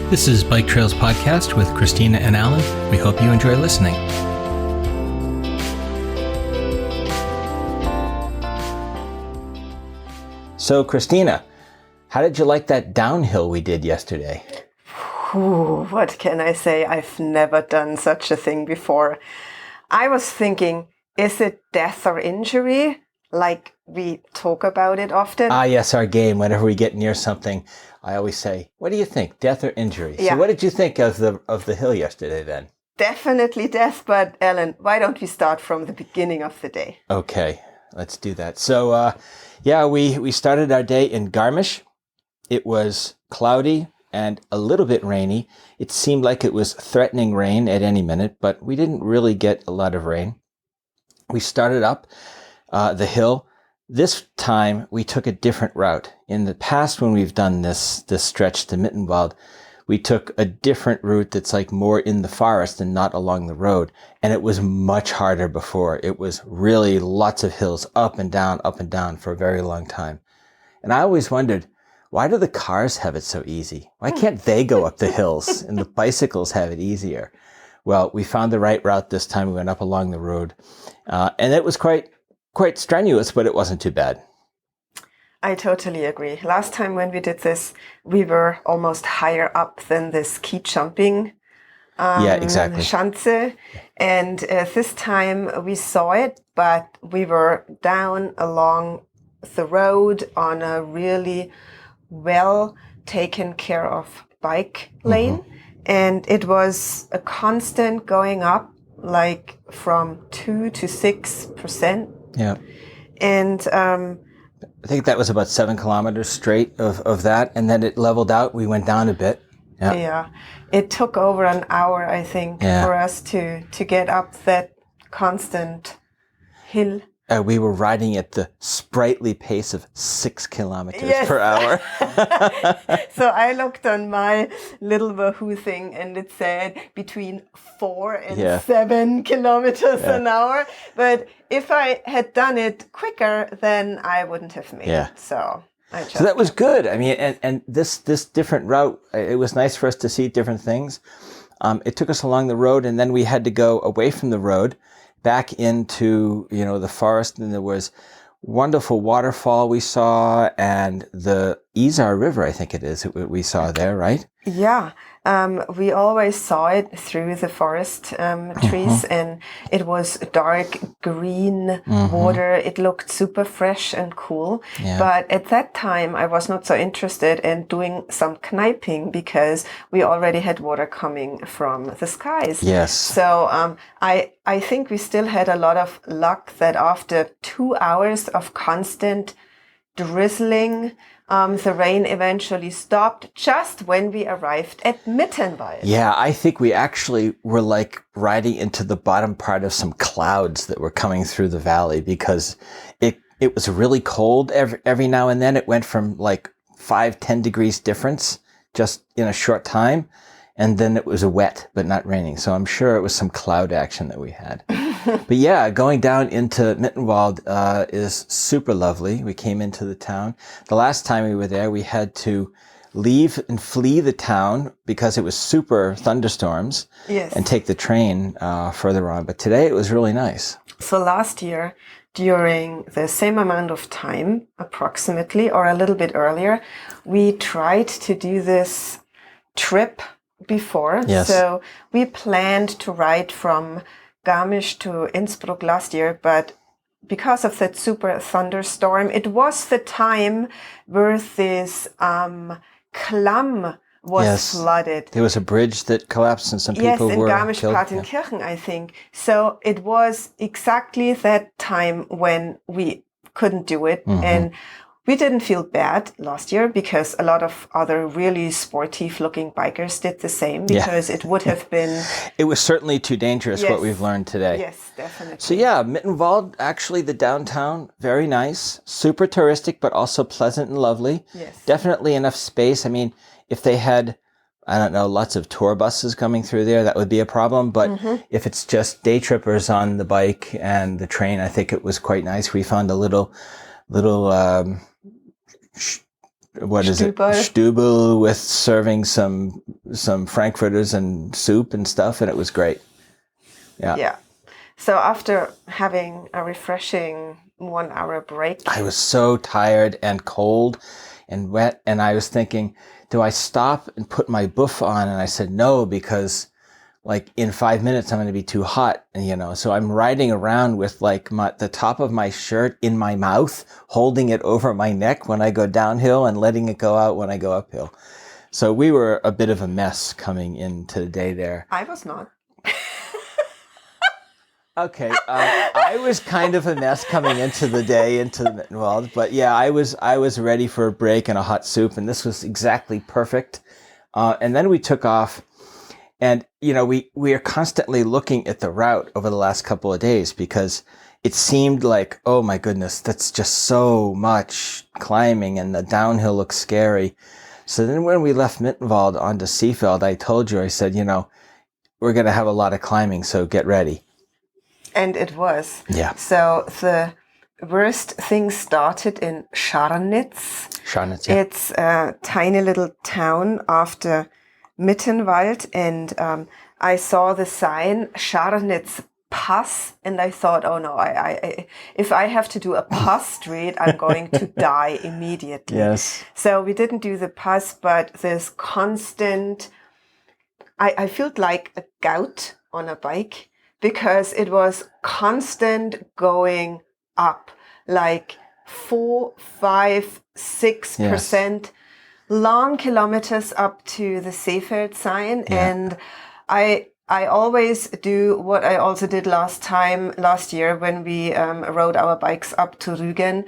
This is Bike Trails Podcast with Christina and Alan. We hope you enjoy listening. So, Christina, how did you like that downhill we did yesterday? Ooh, what can I say? I've never done such a thing before. I was thinking, is it death or injury? Like we talk about it often. Yes, our game. Whenever we get near something, I always say, what do you think, death or injury? Yeah. So what did you think of the hill yesterday then? Definitely death, but Ellen, why don't we start from the beginning of the day? Okay, let's do that. So, we started our day in Garmisch. It was cloudy and a little bit rainy. It seemed like it was threatening rain at any minute, but we didn't really get a lot of rain. We started up the hill. This time we took a different route. In the past, when we've done this stretch to Mittenwald, we took a different route that's like more in the forest and not along the road. And it was much harder before. It was really lots of hills up and down for a very long time. And I always wondered, why do the cars have it so easy? Why can't they go up the hills and the bicycles have it easier? Well, we found the right route this time. We went up along the road. And it was quite strenuous, but it wasn't too bad. I totally agree. Last time when we did this, we were almost higher up than the ski jumping exactly. Schanze. And this time we saw it, but we were down along the road on a really well taken care of bike lane. Mm-hmm. And it was a constant going up, like from 2 to 6%. Yeah. And I think that was about 7 kilometers straight of that. And then it leveled out. We went down a bit. Yeah. It took over an hour, I think, for us to get up that constant hill. We were riding at the sprightly pace of 6 kilometers per hour. So I looked on my little Wahoo thing and it said between 4 and 7 kilometers an hour. But if I had done it quicker, then I wouldn't have made it. So that was good. I mean, and this different route, it was nice for us to see different things. It took us along the road, and then we had to go away from the road back into, the forest, and there was wonderful waterfall we saw, and the Isar River, I think it is, we saw there, right? Yeah. We always saw it through the forest trees, and it was dark green water. It looked super fresh and cool. Yeah. But at that time, I was not so interested in doing some kniping because we already had water coming from the skies. Yes. So I think we still had a lot of luck that after 2 hours of constant drizzling, the rain eventually stopped just when we arrived at Mittenwald. Yeah, I think we actually were like riding into the bottom part of some clouds that were coming through the valley because it was really cold every now and then. It went from like 5-10 degrees difference just in a short time. And then it was wet, but not raining. So I'm sure it was some cloud action that we had. But yeah, going down into Mittenwald is super lovely. We came into the town. The last time we were there, we had to leave and flee the town because it was super thunderstorms and take the train further on. But today it was really nice. So last year, during the same amount of time, approximately, or a little bit earlier, we tried to do this trip before. Yes. So we planned to ride from Garmisch to Innsbruck last year, but because of that super thunderstorm, it was the time where this Klamm was flooded. There was a bridge that collapsed and some people were killed. Yes, in Garmisch-Partenkirchen, I think. So it was exactly that time when we couldn't do it. And we didn't feel bad last year because a lot of other really sportive-looking bikers did the same because it would have been... It was certainly too dangerous, what we've learned today. Yes, definitely. So yeah, Mittenwald, actually the downtown, very nice, super touristic, but also pleasant and lovely. Yes. Definitely enough space. I mean, if they had, I don't know, lots of tour buses coming through there, that would be a problem. But if it's just day trippers on the bike and the train, I think it was quite nice. We found a little what is it? Stubel with serving some frankfurters and soup and stuff, and it was great. Yeah. Yeah. So after having a refreshing 1 hour break, I was so tired and cold and wet, and I was thinking, do I stop and put my buff on? And I said no, because like in 5 minutes I'm going to be too hot, and so I'm riding around with like the top of my shirt in my mouth, holding it over my neck when I go downhill and letting it go out when I go uphill. So we were a bit of a mess coming into the day there. I was not. Okay, I was kind of a mess coming into the day, but yeah, I was ready for a break and a hot soup, and this was exactly perfect. And then we took off, and we are constantly looking at the route over the last couple of days, because it seemed like, oh my goodness, that's just so much climbing, and the downhill looks scary. So then when we left Mittenwald onto Seefeld, I told you, I said, we're going to have a lot of climbing, so get ready. And it was. Yeah. So the worst thing started in Scharnitz. Scharnitz, yeah. It's a tiny little town after Mittenwald, and I saw the sign Scharnitz Pass, and I thought, oh no, I if I have to do a pass street, I'm going to die immediately. Yes. So we didn't do the pass, but this constant, I felt like a gout on a bike, because it was constant going up, like 4, 5, 6%, long kilometers up to the Seefeld sign. Yeah. And I always do what I also did last year when we rode our bikes up to Rügen.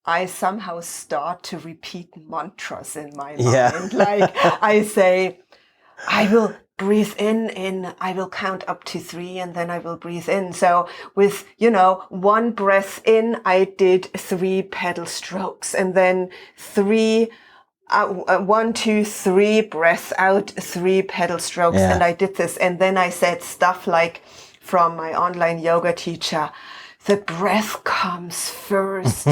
I somehow start to repeat mantras in my mind. Yeah. Like I say, I will breathe in, I will count up to 3, and then I will breathe in. So with, 1 breath in, I did 3 pedal strokes, and then 1, 2, 3 breath out, 3 pedal strokes. Yeah. And I did this. And then I said stuff like from my online yoga teacher, the breath comes first.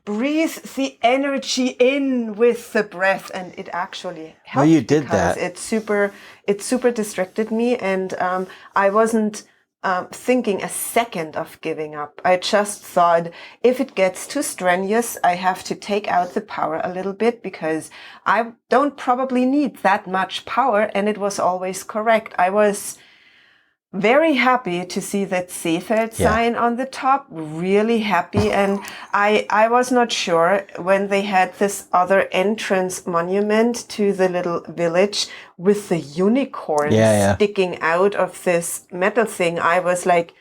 Breathe the energy in with the breath, and it actually helped. Well, you did that. It super distracted me, and I wasn't thinking a second of giving up. I just thought, if it gets too strenuous, I have to take out the power a little bit, because I don't probably need that much power. And it was always correct. I was very happy to see that Seefeld sign on the top, really happy. And I was not sure when they had this other entrance monument to the little village with the unicorn sticking out of this metal thing. I was like,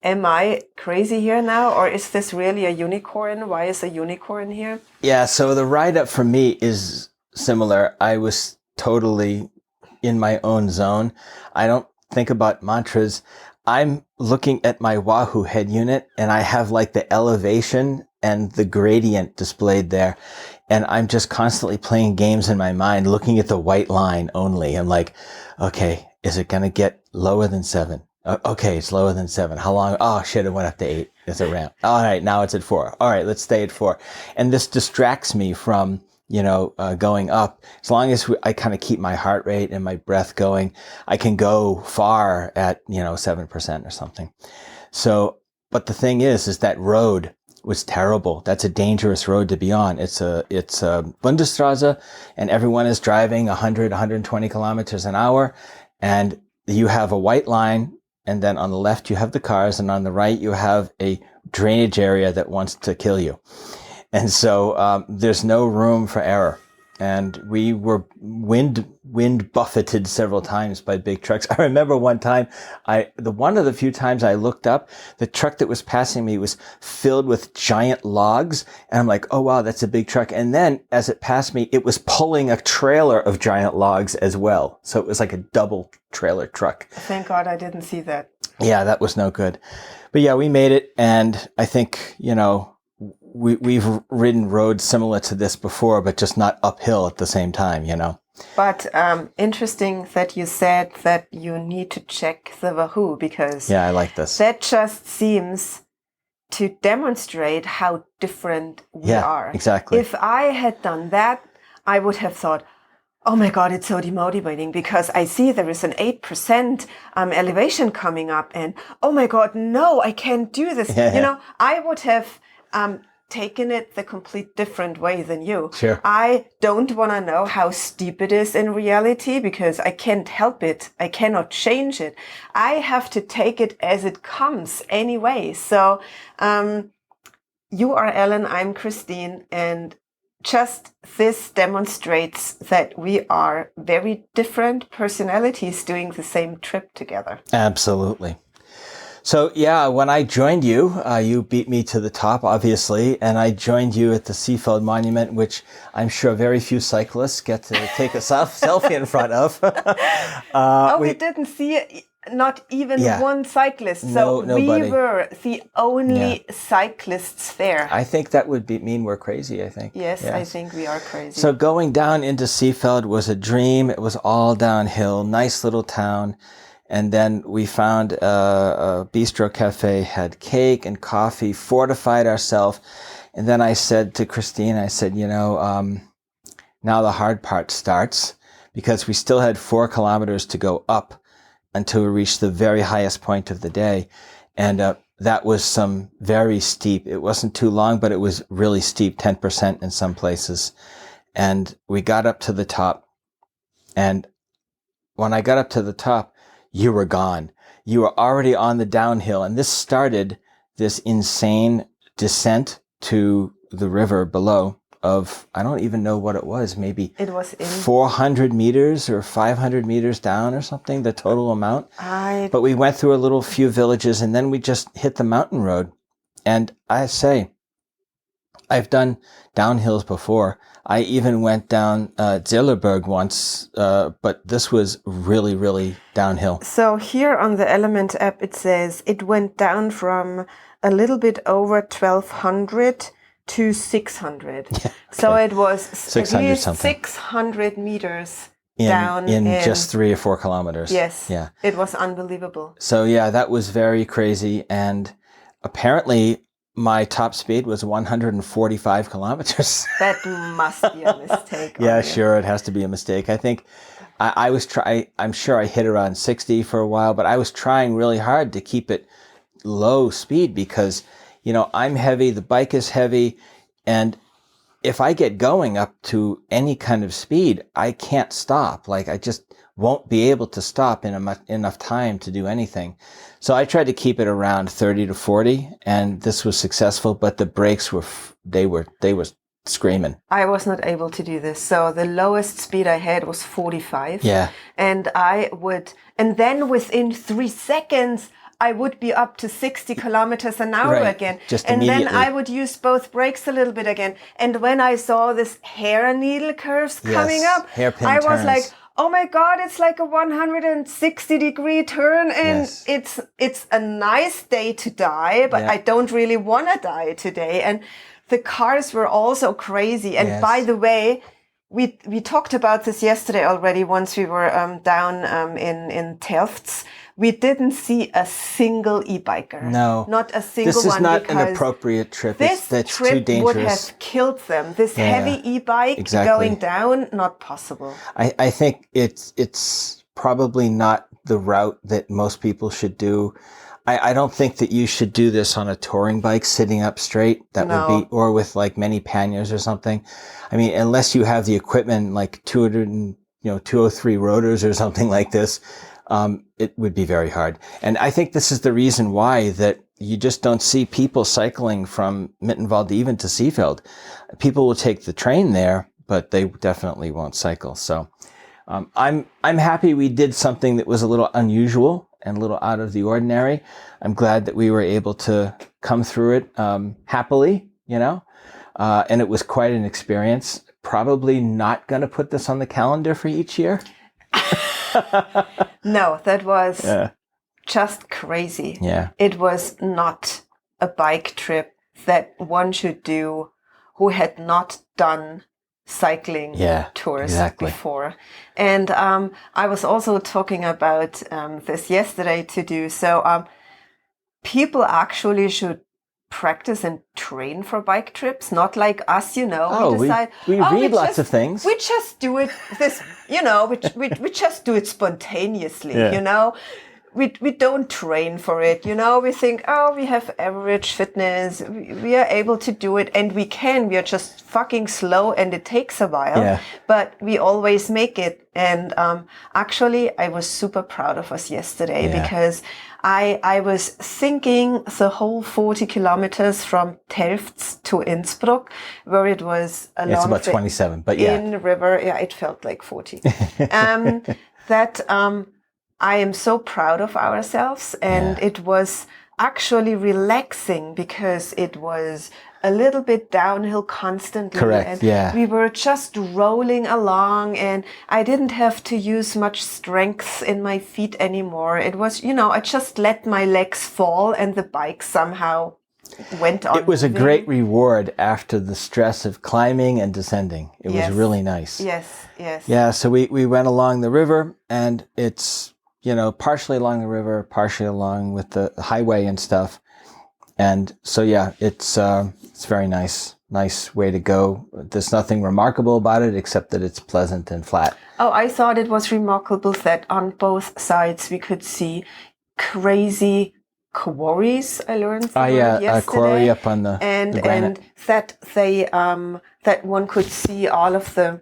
am I crazy here now? Or is this really a unicorn? Why is a unicorn here? Yeah, so the ride up for me is similar. I was totally in my own zone. I don't think about mantras. I'm looking at my Wahoo head unit, and I have like the elevation and the gradient displayed there. And I'm just constantly playing games in my mind, looking at the white line only. I'm like, okay, is it going to get lower than 7? Okay, it's lower than 7. How long? Oh shit, it went up to 8. It's a ramp. All right, now it's at 4. All right, let's stay at 4. And this distracts me from going up. As long as I kind of keep my heart rate and my breath going, I can go far at, 7% or something. So, but the thing is that road was terrible. That's a dangerous road to be on. It's a Bundesstraße, and everyone is driving 100, 120 kilometers an hour. And you have a white line, and then on the left you have the cars, and on the right you have a drainage area that wants to kill you. And so there's no room for error. And we were wind buffeted several times by big trucks. I remember one time, one of the few times I looked up, the truck that was passing me was filled with giant logs. And I'm like, oh wow, that's a big truck. And then as it passed me, it was pulling a trailer of giant logs as well. So it was like a double trailer truck. Thank God I didn't see that. Yeah, that was no good. But yeah, we made it. And I think, we've ridden roads similar to this before, but just not uphill at the same time, But interesting that you said that you need to check the Wahoo, because yeah, I like this. That just seems to demonstrate how different we are. Exactly. If I had done that, I would have thought, oh my God, it's so demotivating because I see there is an 8% elevation coming up and oh my God, no, I can't do this. I would have taken it the complete different way than you. Sure. I don't want to know how steep it is in reality because I can't help it. I cannot change it. I have to take it as it comes anyway. So you are Ellen, I'm Christine, and just this demonstrates that we are very different personalities doing the same trip together. Absolutely. So yeah, when I joined you, you beat me to the top, obviously, and I joined you at the Seefeld Monument, which I'm sure very few cyclists get to take a selfie in front of. We didn't see not even one cyclist. So nobody. We were the only cyclists there. I think that would mean we're crazy, I think. Yes, I think we are crazy. So going down into Seefeld was a dream. It was all downhill, nice little town. And then we found a bistro cafe, had cake and coffee, fortified ourselves. And then I said to Christine, now the hard part starts, because we still had 4 kilometers to go up until we reached the very highest point of the day. And that was some very steep. It wasn't too long, but it was really steep, 10% in some places. And we got up to the top. And when I got up to the top, you were gone. You were already on the downhill. And this started this insane descent to the river below of, I don't even know what it was, maybe it was 400 meters or 500 meters down or something, the total amount. But we went through a few villages and then we just hit the mountain road. And I say, I've done downhills before. I even went down Zillerberg once, but this was really, really downhill. So here on the Element app, it says it went down from a little bit over 1,200 to 600. Yeah, okay. So it was 600 something. 600 meters down in just 3 or 4 kilometers. Yes. Yeah. It was unbelievable. So yeah, that was very crazy. And apparently my top speed was 145 kilometers. That must be a mistake. Yeah, sure. It has to be a mistake. I think I'm sure I hit around 60 for a while, but I was trying really hard to keep it low speed because, I'm heavy, the bike is heavy. And if I get going up to any kind of speed, I can't stop. Like I just won't be able to stop in enough time to do anything. So I tried to keep it around 30 to 40 and this was successful, but the brakes were screaming. I was not able to do this. So the lowest speed I had was 45. Yeah. And then within 3 seconds, I would be up to 60 kilometers an hour again. Just and immediately. Then I would use both brakes a little bit again. And when I saw this hair needle curves coming up, I was turns. like, oh my God, it's like a 160-degree turn. And it's a nice day to die, but I don't really want to die today. And the cars were also crazy. And by the way, we talked about this yesterday already once we were down in Telfts. We didn't see a single e-biker. No. Not a single one. This is not an appropriate trip. That's too dangerous. Would have killed them. This heavy e-bike going down, not possible. I think it's probably not the route that most people should do. I don't think that you should do this on a touring bike sitting up straight. That would be, or with like many panniers or something. I mean, unless you have the equipment like 203 rotors or something like this, it would be very hard. And I think this is the reason why that you just don't see people cycling from Mittenwald even to Seefeld. People will take the train there, but they definitely won't cycle. So, I'm happy we did something that was a little unusual and a little out of the ordinary. I'm glad that we were able to come through it, happily, and it was quite an experience. Probably not going to put this on the calendar for each year. No, that was just crazy. Yeah. It was not a bike trip that one should do who had not done cycling tours before. And I was also talking about this yesterday to do. So people actually should practice and train for bike trips, not like us, we decide, we read lots of things. We just do it we just do it spontaneously, We don't train for it, we think, we have average fitness, we are able to do it, and we are just fucking slow and it takes a while, but we always make it. And actually, I was super proud of us yesterday because I was thinking the whole 40 kilometers from Telfts to Innsbruck, where it was along it's about 27, but in the river. Yeah, it felt like 40. I am so proud of ourselves, and it was actually relaxing because it was a little bit downhill constantly. Correct, and we were just rolling along, and I didn't have to use much strength in my feet anymore. It was, I just let my legs fall and the bike somehow went on. It was moving. A great reward after the stress of climbing and descending. It was really nice. Yes. Yeah, so we went along the river, and it's, partially along the river, partially along with the highway and stuff. And so, it's very nice way to go. There's nothing remarkable about it except that it's pleasant and flat. Oh, I thought it was remarkable that on both sides we could see crazy quarries. I learned yesterday. A quarry up on the granite. And that they that one could see all of the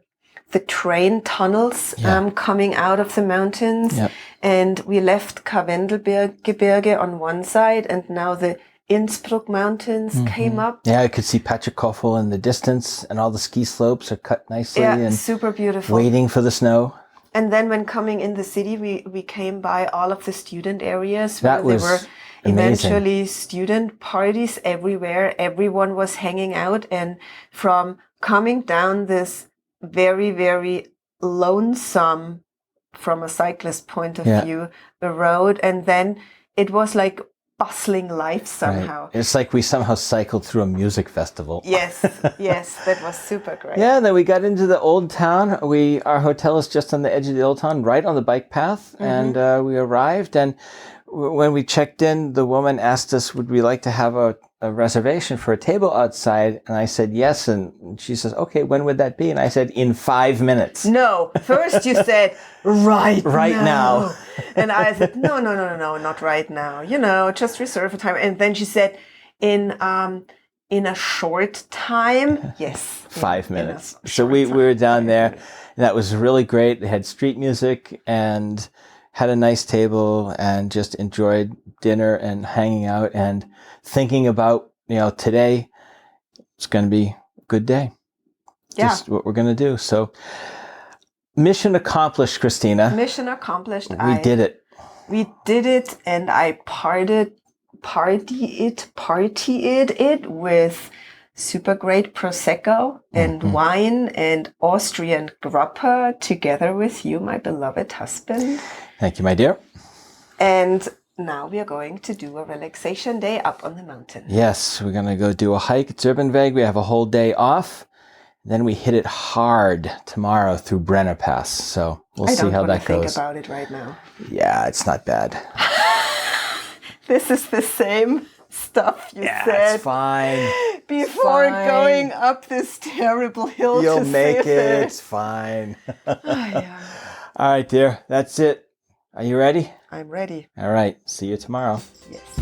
train tunnels coming out of the mountains. Yep. And we left Karwendelgebirge on one side, and now the Innsbruck mountains came up. Yeah, I could see Patrickhoffel in the distance, and all the ski slopes are cut nicely and super beautiful. Waiting for the snow. And then when coming in the city, we came by all of the student areas where there were amazing. Eventually student parties everywhere. Everyone was hanging out, and from coming down this very, very lonesome, from a cyclist point of view, the road, and then it was like bustling life somehow. Right. It's like we somehow cycled through a music festival. Yes, that was super great. Yeah, then we got into the old town. Our hotel is just on the edge of the old town, right on the bike path, and we arrived, and when we checked in, the woman asked us, would we like to have a reservation for a table outside? And I said yes. And she says, okay, when would that be? And I said, in 5 minutes. No, first you said, right now. And I said, no, not right now. Just reserve a time. And then she said, in a short time. Yes. 5 minutes. So we were down there, and that was really great. They had street music and had a nice table and just enjoyed dinner and hanging out and thinking about, today it's going to be a good day. Yeah. Just what we're going to do. So mission accomplished, Christina. Mission accomplished. We did it. We did it, and I partied it with super great Prosecco and wine and Austrian grappa together with you, my beloved husband. Thank you, my dear. And now we are going to do a relaxation day up on the mountain. Yes, we're going to go do a hike at Zerbenweg. We have a whole day off. Then we hit it hard tomorrow through Brenner Pass. So we'll see how that goes. I don't want to think about it right now. Yeah, it's not bad. This is the same stuff you said. It's fine. Before going up this terrible hill. You'll make it. It's fine. Yeah. All right, dear. That's it. Are you ready? I'm ready. All right. See you tomorrow. Yes.